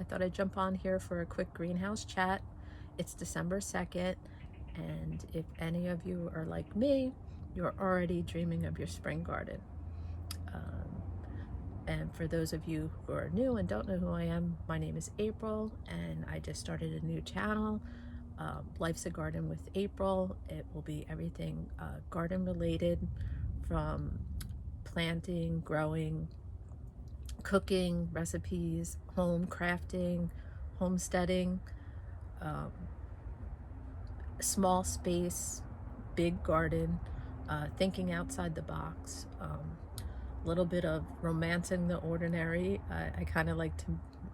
thought I'd jump on here for a quick greenhouse chat. It's December 2nd, and if any of you are like me, you're already dreaming of your spring garden. And for those of you who are new and don't know who I am, my name is April, and I just started a new channel, Life's a Garden with April. It will be everything garden related, from planting, growing, cooking, recipes, home crafting, homesteading, small space, big garden, thinking outside the box, a little bit of romancing the ordinary. I kind of like to,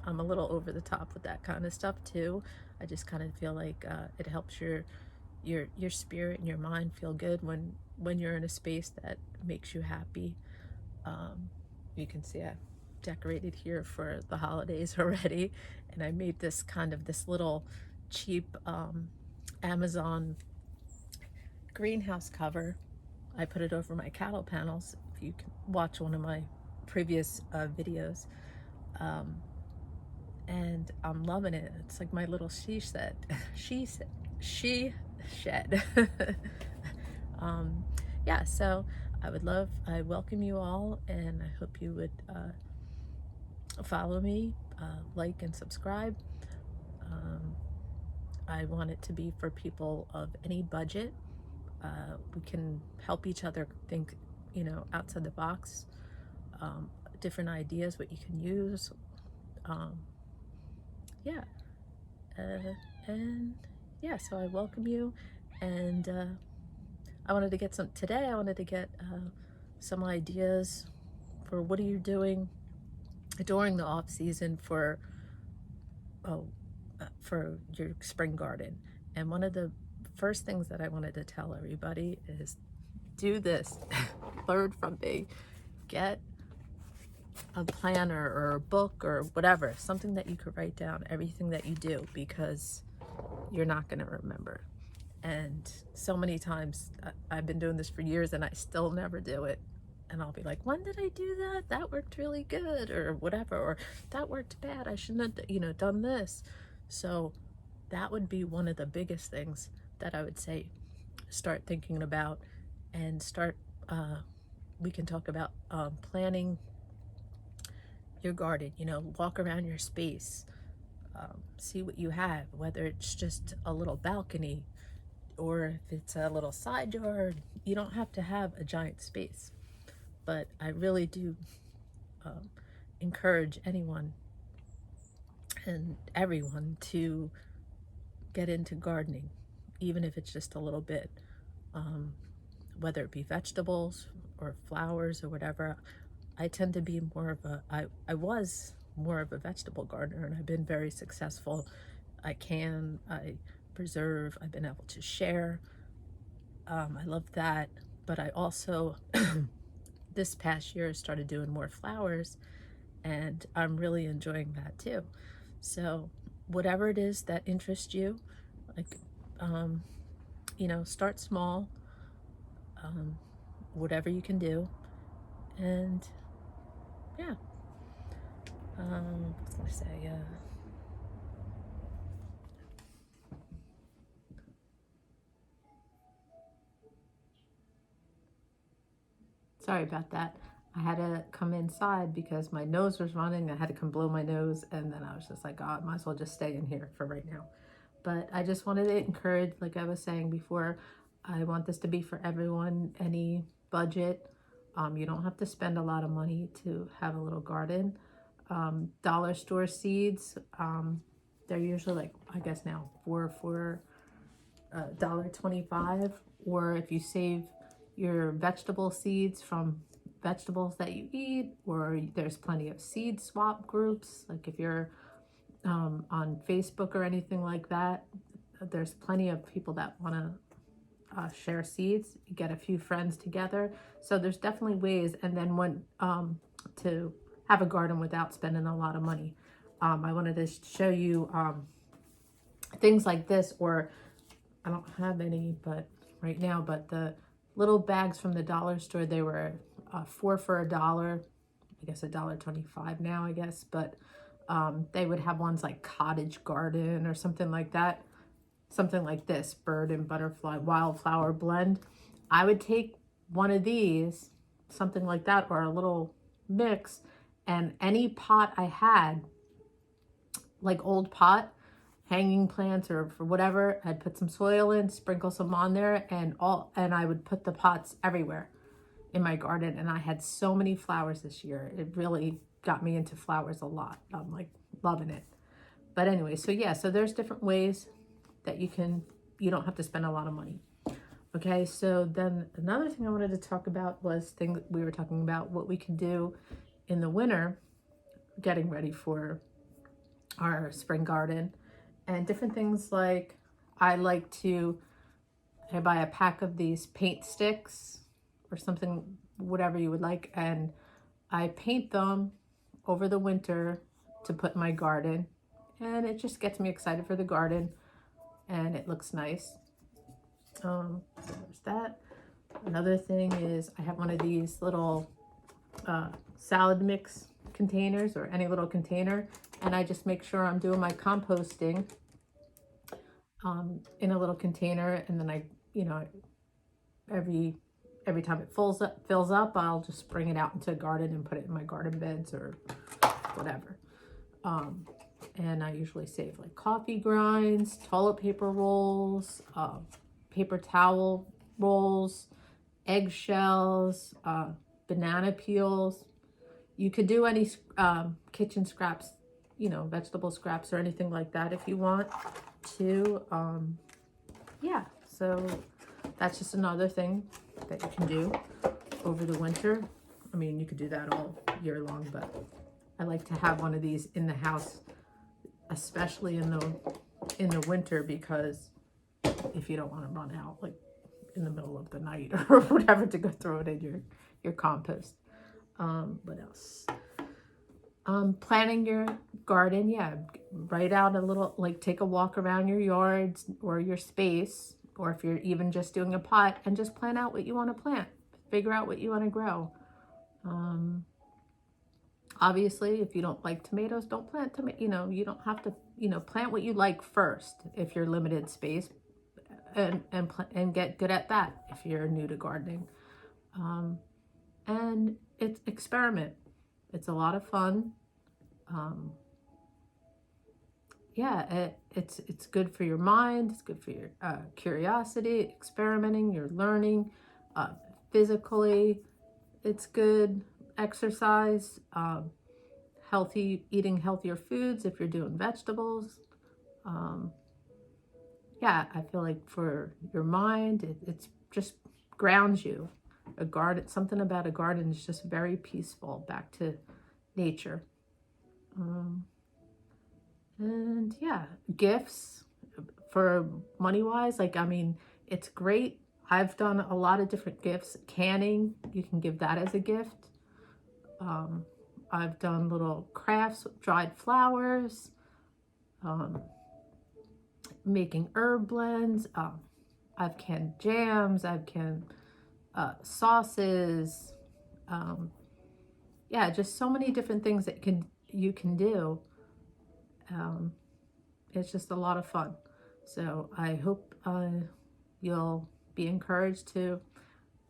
I'm a little over the top with that kind of stuff too. I just kind of feel like it helps your spirit and your mind feel good when you're in a space that makes you happy. You can see I decorated here for the holidays already, and I made this little cheap Amazon greenhouse cover. I put it over my cattle panels, if you can watch one of my previous videos, and I'm loving it. It's like my little she shed. Yeah, so I welcome you all, and I hope you would follow me, like and subscribe. I want it to be for people of any budget. We can help each other think, outside the box, different ideas, what you can use. Yeah. And yeah, so I welcome you. And I wanted to get some ideas for what are you doing during the off season for your spring garden. And one of the first things that I wanted to tell everybody is do this. Learn from me. Get a planner or a book or whatever, something that you could write down everything that you do, because you're not going to remember. And so many times I've been doing this for years and I still never do it. And I'll be like, when did I do that? That worked really good, or whatever, or that worked bad. I shouldn't have, done this. So that would be one of the biggest things that I would say, start thinking about, and we can talk about planning your garden, walk around your space, see what you have, whether it's just a little balcony or if it's a little side yard. You don't have to have a giant space, but I really do encourage anyone and everyone to get into gardening, even if it's just a little bit, whether it be vegetables or flowers or whatever. I tend to be I was more of a vegetable gardener, and I've been very successful. I preserve, I've been able to share. I love that. But I also, this past year, started doing more flowers, and I'm really enjoying that too. So whatever it is that interests you, like, start small, whatever you can do. And yeah, I was gonna say, sorry about that. I had to come inside because my nose was running. I had to come blow my nose, and then I was just like, oh, I might as well just stay in here for right now. But I just wanted to encourage, like I was saying before, I want this to be for everyone, any budget. You don't have to spend a lot of money to have a little garden. Dollar store seeds, they're usually like, I guess now, for $1.25. Or if you save your vegetable seeds from vegetables that you eat, or there's plenty of seed swap groups, like if you're on Facebook or anything like that, there's plenty of people that want to share seeds. You get a few friends together, so there's definitely ways. And then to have a garden without spending a lot of money. I wanted to show you things like this, or I don't have any right now, but the little bags from the dollar store, they were 4 for $1. I guess $1.25 now, I guess. But They would have ones like Cottage Garden or something like that. Something like this, Bird and Butterfly Wildflower Blend. I would take one of these, something like that, or a little mix, and any pot I had, like old pot, hanging plants or for whatever, I'd put some soil in, sprinkle some on there, and I would put the pots everywhere in my garden. And I had so many flowers this year. It really got me into flowers a lot. I'm like loving it. But anyway, so yeah, so there's different ways that you don't have to spend a lot of money. Okay, so then another thing I wanted to talk about was things we were talking about what we can do in the winter, getting ready for our spring garden, and different things like I buy a pack of these paint sticks or something, whatever you would like, and I paint them over the winter to put in my garden, and it just gets me excited for the garden, and it looks nice. So there's that. Another thing is I have one of these little salad mix containers, or any little container, and I just make sure I'm doing my composting in a little container, and then I, every time it fills up, I'll just bring it out into the garden and put it in my garden beds or whatever. And I usually save like coffee grinds, toilet paper rolls, paper towel rolls, eggshells, banana peels. You could do any kitchen scraps, vegetable scraps or anything like that if you want to. Yeah, so that's just another thing that you can do over the winter. I mean, you could do that all year long, but I like to have one of these in the house, especially in the winter, because if you don't want to run out like in the middle of the night or whatever to go throw it in your compost. What else? Planning your garden. Yeah, write out a little, like take a walk around your yards or your space, or if you're even just doing a pot, and just plan out what you want to plant. Figure out what you want to grow. Obviously, if you don't like tomatoes, don't plant tomato. You don't have to, plant what you like first if you're limited space, and get good at that if you're new to gardening. And it's experiment. It's a lot of fun. Yeah, it's good for your mind. It's good for your curiosity, experimenting, you're learning physically. It's good exercise, eating healthier foods if you're doing vegetables. Yeah, I feel like for your mind, it's just grounds you. A garden, something about a garden is just very peaceful, back to nature. And yeah, gifts for money wise, it's great. I've done a lot of different gifts. Canning, you can give that as a gift. I've done little crafts with dried flowers, making herb blends. I've canned jams. I've canned sauces. Yeah, just so many different things that you can do. It's just a lot of fun. So I hope you'll be encouraged to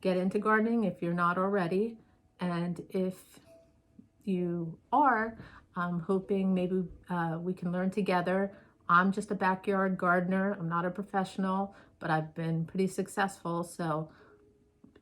get into gardening if you're not already. And if you are, I'm hoping maybe we can learn together. I'm just a backyard gardener. I'm not a professional, but I've been pretty successful. So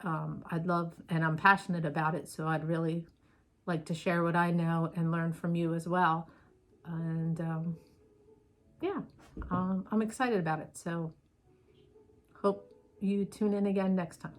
I'd love, and I'm passionate about it. So I'd really like to share what I know and learn from you as well. And yeah, I'm excited about it. So hope you tune in again next time.